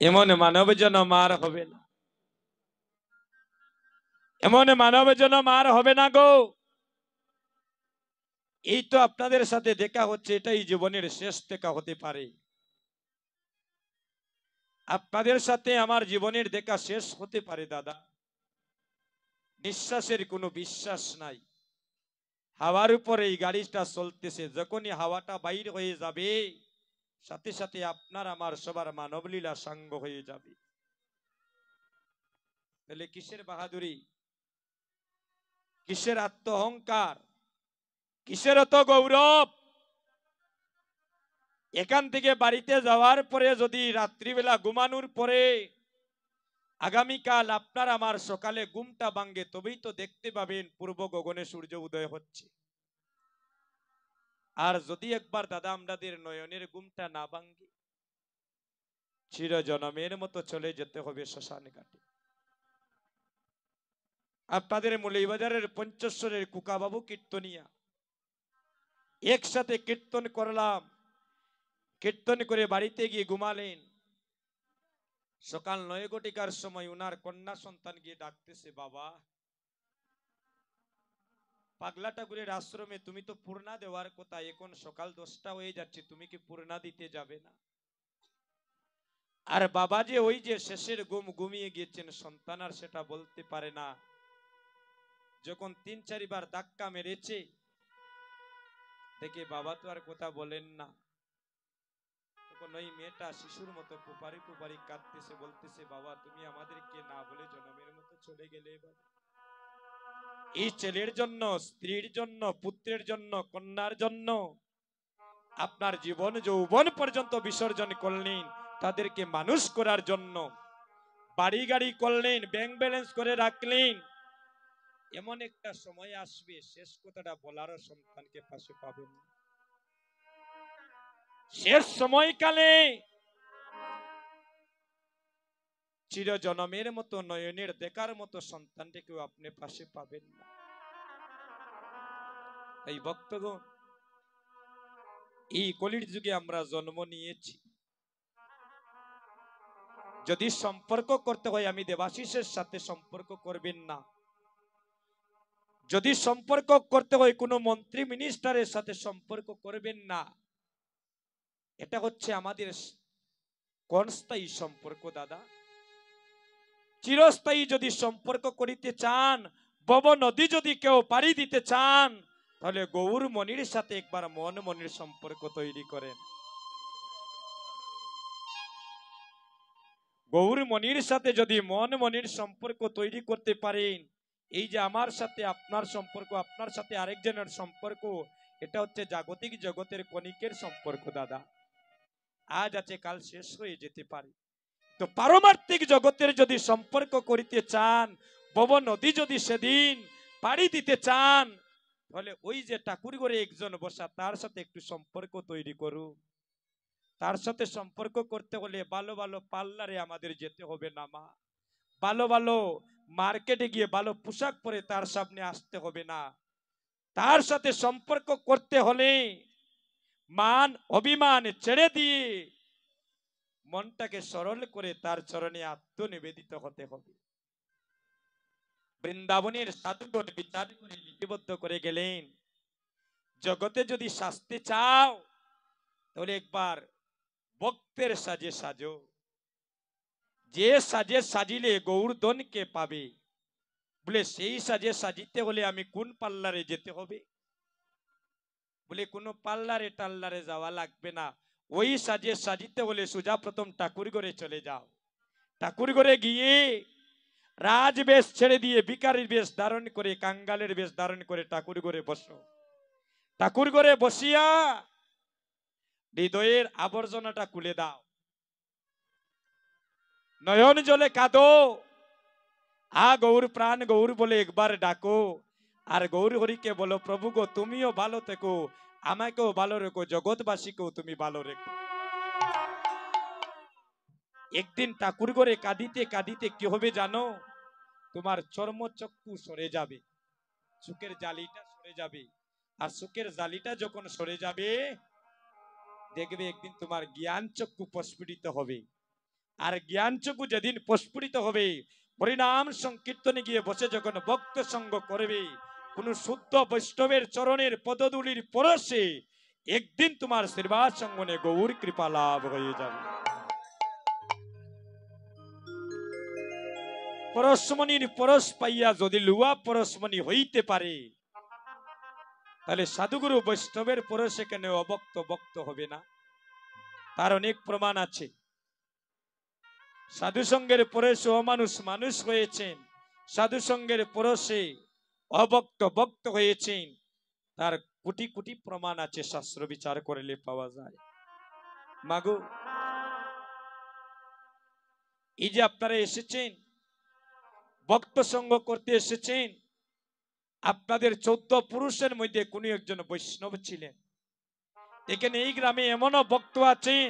এমন মানব যেন মার হবে না, এমন মানব যেন মার হবে না গো। এই তো আপনাদের সাথে দেখা হচ্ছে, এটাই জীবনের শেষ দেখা হতে পারে। আপনাদের সাথে আমার জীবনের দেখা শেষ হতে পারে দাদা। নিঃশ্বাসের কোনো বিশ্বাস নাই। হাওয়ার উপরে এই গাড়িটা চলতেছে, যখনই হাওয়াটা বাইর হয়ে যাবে সাথে সাথে আপনার আমার সবার মানবলীলা সাঙ্গ হয়ে যাবে। তাহলে কিসের বাহাদুরি, কিসের আত্ম অহংকার, কিসের অত গৌরব? এখান থেকে বাড়িতে যাওয়ার পরে যদি রাত্রিবেলা ঘুমানোর পরে আগামীকাল আপনার আমার সকালে ঘুমটা ভাঙ্গে, তবেই তো দেখতে পাবেন পূর্ব গগনে সূর্য উদয় হচ্ছে। আর যদি একবার দাদা আমাদের নয়নের ঘুমটা না ভাঙ্গে, চির জনমের মতো চলে যেতে হবে শ্মশান ঘাটে। আপনাদের মৌলভীবাজারের পঞ্চেশ্বরের কুকাবাবু কীর্তনিয়া, একসাথে কীর্তন করলাম, কীর্তন করে বাড়িতে গিয়ে ঘুমালেন। সকাল 9 ঘটিকার সময় উনার কন্যা সন্তান গিয়ে ডাকতেছে, বাবা পাগলা ঠাকুরের আশ্রমে তুমি তো পূর্ণা দেওয়ার কথা, এখন সকাল 10টা হয়ে যাচ্ছে, তুমি কি পূর্ণা দিতে যাবে না? আর বাবা যে ওই যে শেষের ঘুম ঘুমিয়ে গিয়েছেন, সন্তান আর সেটা বলতে পারে না। যখন 3-4 বার ধাক্কা মেরেছে, দেখে বাবা তো আর কথা বলেন না। তখন ওই মেয়েটা শিশুর মতো পুপারি পুপারি কাঁদতেছে, বলতেছে, বাবা তুমি আমাদেরকে না বলে জনমের মতো চলে গেলে। এই ছেলের জন্য, স্ত্রীর জন্য, পুত্রের জন্য, কন্যার জন্য আপনার জীবন যৌবন পর্যন্ত বিসর্জন করলেন, তাদেরকে মানুষ করার জন্য বাড়ি গাড়ি করলেন, ব্যাংক ব্যালেন্স করে রাখলেন। এমন একটা সময় আসবে, শেষ কথাটা বলারও সন্তানকে পাশে পাবেন না। শেষ সময়কালে চির জনমের মতো নয়নের দেখার মতো সন্তানটিকেও আপনি পাশে পাবেন না। এই ভক্তগণ, এই কলির যুগে আমরা জন্ম নিয়েছি। যদি সম্পর্ক করতে হয়, আমি দেবাশিসের সাথে সম্পর্ক করবেন না। যদি সম্পর্ক করতে হয়, কোনো মন্ত্রী মিনিস্টারের সাথে সম্পর্ক করবেন না। এটা হচ্ছে আমাদের ক্ষণস্থায়ী সম্পর্ক দাদা। চিরস্থায়ী যদি সম্পর্ক করিতে চান, ভব নদী যদি কেউ পাড়ি দিতে চান, তাহলে গৌর মনির সাথে একবার মন মনির সম্পর্ক তৈরি করেন। গৌর মনির সাথে যদি মন মনির সম্পর্ক তৈরি করতে পারেন, এই যে আমার সাথে আপনার সম্পর্ক, আপনার সাথে আরেকজনের সম্পর্ক, এটা হচ্ছে জাগতিক জগতের কণিকের সম্পর্ক দাদা। আজ আছে, কাল শেষ হয়ে যেতে পারে। তো পারমার্থিক জগতের যদি সম্পর্ক করিতে চান, ভব নদী যদি সেদিন পাড়ি দিতে চান, তাহলে ওই যে ঠাকুর ঘরে একজন বসা, তার সাথে একটু সম্পর্ক তৈরি করুন। তার সাথে সম্পর্ক করতে হলে ভালো ভালো পার্লারে আমাদের যেতে হবে না মা, ভালো ভালো মার্কেটে গিয়ে ভালো পোশাক পরে তার সামনে আসতে হবে না। তার সাথে সম্পর্ক করতে হলে মান অভিমান ছেড়ে দিয়ে মনটাকে সরল করে তার চরণে আত্মনিবেদিত হতে হবে। বৃন্দাবনের সাধুগণ বিচার করে লিপিবদ্ধ করে গেলেন, জগতে যদি শাস্তি চাও তাহলে একবার ভক্তের সাজে সাজো। যে সাজে সাজিলে গৌরধনকে পাবে। বলে সেই সাজে সাজিতে হলে আমি কোন পার্লারে যেতে হবে? বলে কোনো পার্লারে টাল্লারে যাওয়া লাগবে না। ওই সাজে সাজিতে হলে সোজা প্রথম ঠাকুর ঘরে চলে যাও। ঠাকুর ঘরে গিয়ে রাজবেশ ছেড়ে দিয়ে ভিখারির বেশ ধারণ করে, কাঙ্গালের বেশ ধারণ করে ঠাকুর ঘরে বসো। ঠাকুর ঘরে বসিয়া হৃদয়ের আবর্জনাটা খুলে দাও, নয়ন জলে কাঁদো, গৌর প্রাণ গৌর বলে একবার ডাকো। আর গৌর হরিকে বলো, প্রভু গো তুমিও ভালো থেকো, আমাকেও ভালো রেখো, জগৎবাসীকেও তুমি ভালো রেখো। একদিন ঠাকুর ঘরে কাঁদিতে কাঁদিতে কি হবে জানো? তোমার চর্মচক্ষু সরে যাবে, চোখের জালিটা সরে যাবে। আর চোখের জালিটা যখন সরে যাবে, দেখবে একদিন তোমার জ্ঞান চক্ষু প্রস্ফুটিত হবে। আর জ্ঞান চক্ষু যেদিন প্রস্ফুটিত হবে, পরিণাম সংকীর্তনে গিয়ে বসে যখন ভক্ত সঙ্গ করবে, কোন শুদ্ধ বৈষ্ণবের চরণের পদধূলির পরশে একদিন তোমার শ্রীবাস সঙ্গনে গৌর কৃপা লাভ হয়ে যাবে। পরশমণির পরশ পাইয়া যদি লুয়া পরশমণি হইতে পারে, তাহলে সাধুগুরু বৈষ্ণবের পরশে কেন অভক্ত ভক্ত হবে না? তার অনেক প্রমাণ আছে। সাধু সঙ্গের পরশে অমানুষ মানুষ হয়েছেন, সাধু সঙ্গের পরশে অভক্ত ভক্ত হয়েছেন, তার কোটি কোটি প্রমাণ আছে, শাস্ত্র বিচার করলে পাওয়া যায়। মাগো, এই যে আপনারা এসেছেন, ভক্ত সঙ্গ করতে এসেছেন, আপনাদের 14 পুরুষের মধ্যে কোন একজন বৈষ্ণব ছিলেন। এখানে এই গ্রামে এমনও ভক্ত আছেন,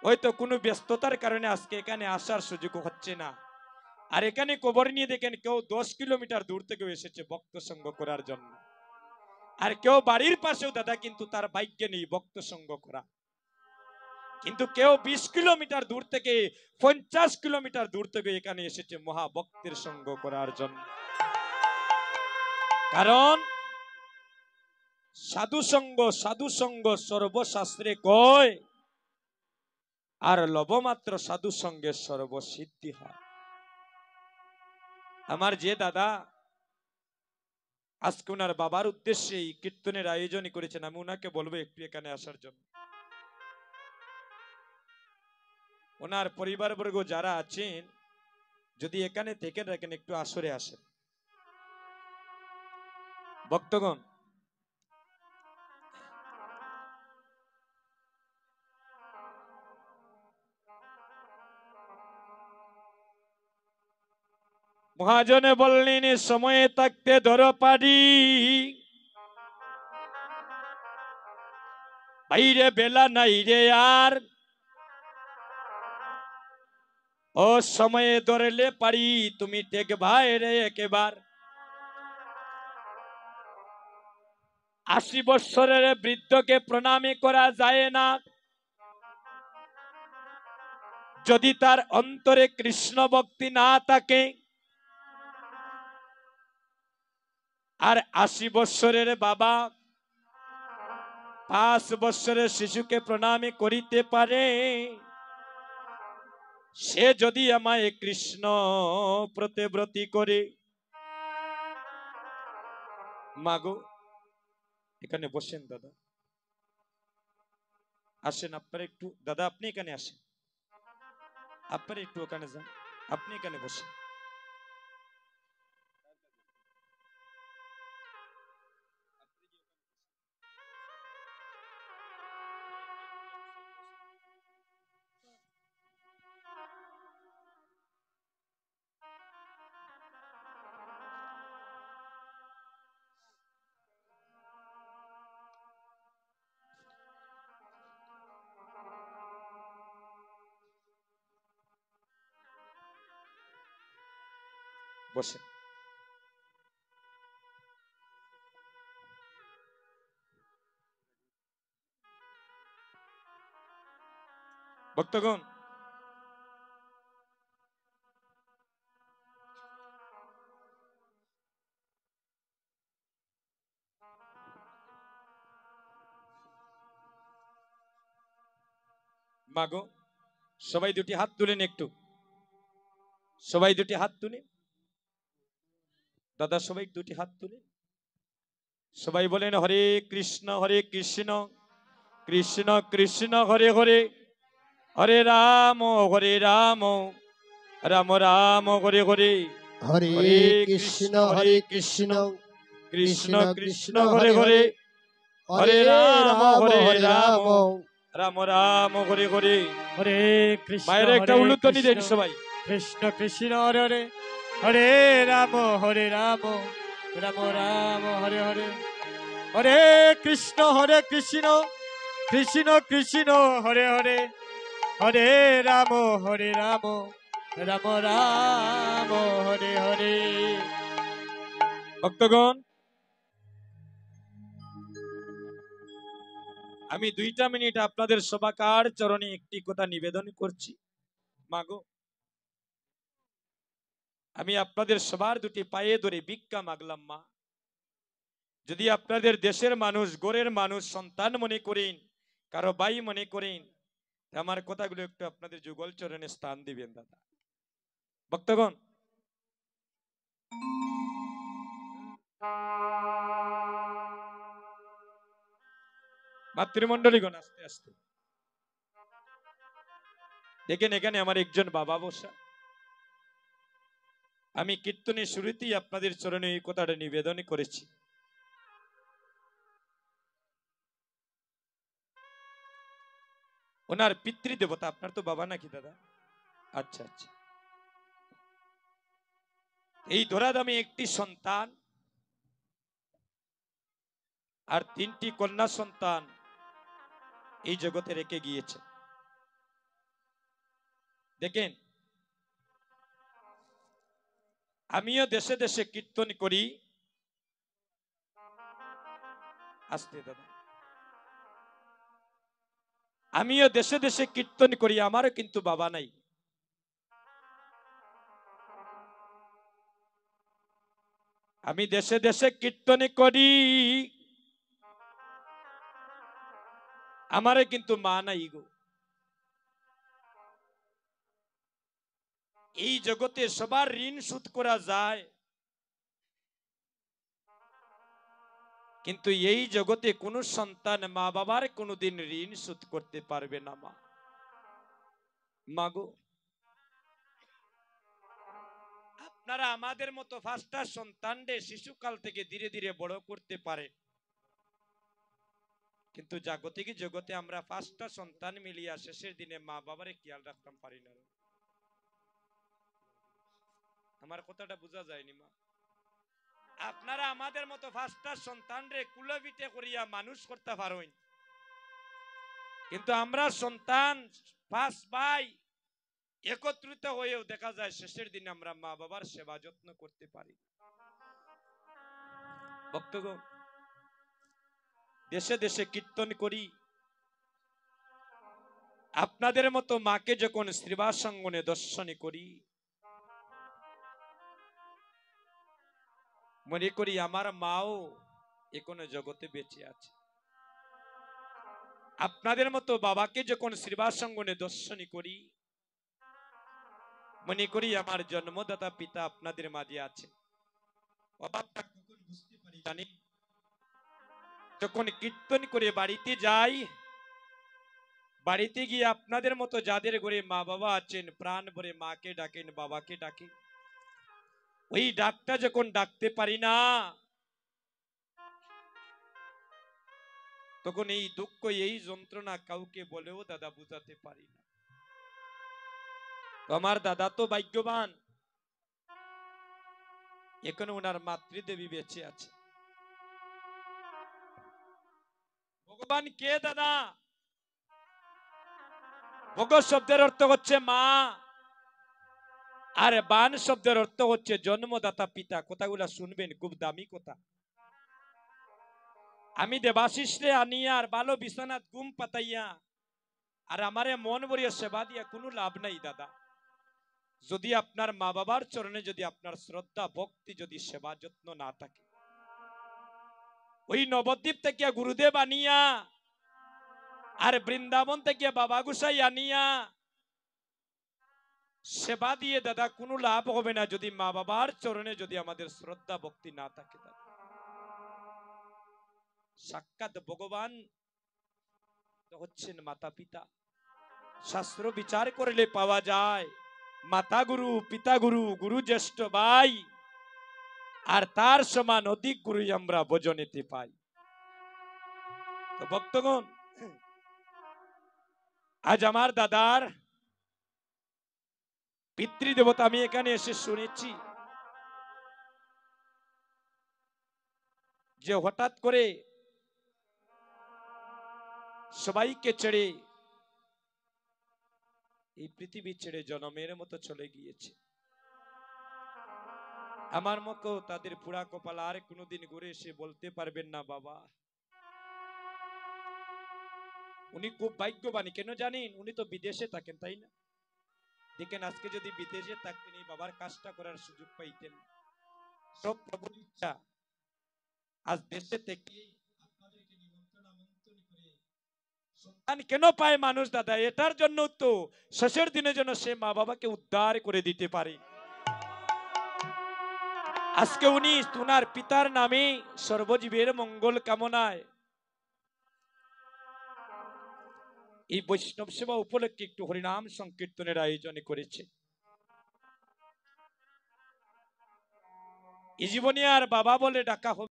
হয়তো কোনো ব্যস্ততার কারণে আজকে এখানে আসার সুযোগ হচ্ছে না। আর এখানে খবর নিয়ে দেখেন কেউ 10 কিলোমিটার দূর থেকে এসেছে ভক্ত সঙ্গ করার জন্য। আর কেউ বাড়ির পাশেও দাদা কিন্তু তার ভাগ্যে নেই ভক্ত সঙ্গ করা। কিন্তু কেউ 20 কিলোমিটার দূর থেকে, 50 কিলোমিটার দূর থেকে এখানে এসেছে মহাভক্তের সঙ্গ করার জন্য। কারণ সাধু সঙ্গ সর্বশাস্ত্রে কয়, আর লবমাত্র সাধু সঙ্গে সর্বসিদ্ধি হয়। আমার যে দাদা আজকে ওনার বাবার উদ্দেশ্যে এই কীর্তনের আয়োজন করেছেন, আমি ওনাকে বলবো একটু এখানে আসার জন্য। ওনার পরিবারবর্গ যারা আছেন, যদি এখানে থেকে রাখেন একটু আসরে আসেন। ভক্তগণ, মহাজনে বললেন সময়ে থাকতে ধরো পারি, বাইরে বেলা নাই রে আর, ও সময়ে ধরলে পারি তুমি টেক ভাই রে একেবার। 80 বৎসরের বৃদ্ধকে প্রণামী করা যায় না যদি তার অন্তরে কৃষ্ণ ভক্তি না থাকে। আর 80 বৎসরের বাবা 5 বৎসরের শিশুকে প্রণামী করিতে পারে, সে যদি আমায় কৃষ্ণ প্রতিব্রতী করে। মাগো, এখানে বসেন দাদা, আসেন আপনারা একটু, দাদা আপনি এখানে আসেন, আপনারা একটু ওখানে যান, আপনি এখানে বসেন। বসেন। ভক্তগণ, মাগো, সবাই দুটি হাত তুলেন একটু, সবাই দুটি হাত তুলেন। দাদা সবাই দুটি হাত তুলেন, সবাই বলেন হরে কৃষ্ণ কৃষ্ণ কৃষ্ণ হরে হরে, হরে রাম রাম রাম হরে হরে, হরে হরে কৃষ্ণ কৃষ্ণ কৃষ্ণ কৃষ্ণ কৃষ্ণ হরে হরে, হরে রাম হরে রাম রাম রাম হরে হরে। হরে কৃষ্ণ মায়ের একটা উলুধ্বনি দেন সবাই। কৃষ্ণ কৃষ্ণ হরে হরে, হরে রাম রাম রাম হরে হরে, হরে কৃষ্ণ কৃষ্ণ কৃষ্ণ হরে হরে, হরে রাম রাম রাম হরে হরে। ভক্তগণ, আমি 2 মিনিট আপনাদের সবাকার চরণে একটি কথা নিবেদন করছি। মাগো, আমি আপনাদের সবার দুটি পায়ে ধরে ভিক্ষা মাগলাম মা, যদি আপনাদের দেশের মানুষ, গোরের মানুষ সন্তান মনে করেন, কারো ভাই মনে করেন, আমার কথাগুলো একটু আপনাদের যুগল চরণে স্থান দিবেন দাদা। ভক্তগণ, মাতৃমণ্ডলীগণ আস্তে আস্তে দেখেন, এখানে আমার একজন বাবা বসা। আমি কীর্তনের শুরুতেই আপনাদের চরণে এই কথাটা নিবেদন করেছি, ওনার পিতৃদেবতা, আপনার তো বাবা নাকি দাদা? আচ্ছা আচ্ছা। এই ধরাধামে একটি সন্তান আর 3টি কন্যা সন্তান এই জগতে রেখে গিয়েছে। দেখেন, আমিও দেশে দেশে কীর্তন করি। আস্তে দাদা, আমিও দেশে দেশে কীর্তন করি, আমারও কিন্তু বাবা নাই। আমি দেশে দেশে কীর্তন করি, আমারে কিন্তু মা নাই গো। এই জগতে সবার ঋণ শোধ করা যায়, কিন্তু এই জগতে কোন সন্তান মা বাবার কোনোদিন ঋণ শোধ করতে পারবে না মা। মাগো, আপনারা আমাদের মতো 5টা সন্তানকে শিশুকাল থেকে ধীরে ধীরে বড় করতে পারে, কিন্তু জাগতিক জগতে আমরা 5টা সন্তান মিলিয়া শেষের দিনে মা বাবারে খেয়াল রাখতাম পারি না। আমার কথাটা বোঝা যায়নি মা? আপনারা আমাদের মতো 5টা সন্তানরে কুলবিটে করিয়া মানুষ করতে পারেন, কিন্তু আমরা সন্তান 5 ভাই একত্রিত হয়েও দেখা যায় শেষের দিনে আমরা মা বাবার সেবা যত্ন করতে পারি। ভক্তগণ, দেশে দেশে কীর্তন করি, আপনাদের মতো মাকে যখন শ্রীবাসঙ্গনে দর্শনী করি, মনে করি আমার মাও এখনো জগতে বেঁচে আছে। আপনাদের মতো বাবাকে যখন শ্রীবাসঙ্গনে দর্শনী করি, মনে করি আমার জন্মদাতা পিতা আপনাদের মাঝে আছে। অভাবটা কখন বুঝতে পারি জানি? যখন কীর্তন করে বাড়িতে যাই, বাড়িতে গিয়ে আপনাদের মতো যাদের ঘরে মা বাবা আছেন, প্রাণ ভরে মাকে ডাকেন, বাবাকে ডাকেন, ওই ডাকটা যখন ডাকতে পারি না, তখন এই দুঃখ, এই যন্ত্রণা কাউকে বলেও দাদা বুঝাতে পারি না। আমার দাদা তো ভাগ্যবান, এখনো ওনার মাতৃদেবী বেঁচে আছে। ভগবান কে দাদা? ভগ শব্দের অর্থ হচ্ছে মা, আর বান শব্দের অর্থ হচ্ছে জন্মদাতা পিতা। কথাগুলা শুনবেন, খুব দামি কথা। আমি দেবাশিস রে আনিয়া আর ভালো বিছানাত ঘুম পাতাইয়া আর আমারে মন ভরিয়া সেবা দিয়া কোনো লাভ নাই দাদা, যদি আপনার মা বাবার চরণে যদি আপনার শ্রদ্ধা ভক্তি যদি সেবা যত্ন না থাকে। ওই নবদ্বীপ থেকে গুরুদেব আনিয়া আর বৃন্দাবন থেকে বাবা গুসাই আনিয়া সেবা দিয়ে দাদা কোনো লাভ হবে না, যদি মা বাবার চরণে যদি আমাদের শ্রদ্ধা ভক্তি না থাকে দাদা। সাক্ষাৎ ভগবান হচ্ছেন মাতা পিতা। শাস্ত্র বিচার করলে পাওয়া যায় মাতা গুরু, পিতা গুরু, গুরু জ্যেষ্ঠ ভাই, আর তার সমান অধিক গুরু আমরা ভজনেতে পাই। তো ভক্তগণ, আজ আমার দাদার পিতৃদেবতা আমি এখানে এসে শুনেছি যে হঠাৎ করে সবাইকে ছেড়ে এই পৃথিবী ছেড়ে জনমের মতো চলে গিয়েছে। আমার মতো তাদের পুরা কপাল আর কোনোদিন ঘুরে এসে বলতে পারবেন না বাবা। উনি খুব ভাগ্যবান, কেন জানেন? উনি তো বিদেশে থাকেন, তাই না? দেখেন আজকে যদি বিদেশে থাকতেন এই বাবার কাজটা করার সুযোগ পাইতেন। সব প্রভুর ইচ্ছা আজ দেশে থেকে আপনাদেরকে নিমন্ত্রণ আমন্ত্রণ করে সন্তান কেন পায় মানুষ দাদা? এটার জন্য তো শেষের দিনে যেন সে মা বাবাকে উদ্ধার করে দিতে পারে। আজকে উনি উনার পিতার নামে সর্বজীবের মঙ্গল কামনায় এই বৈষ্ণব সেবা উপলক্ষে একটু হরিনাম সংকীর্তনের আয়োজন করেছে। এই জীবনে আর বাবা বলে ডাকা হবে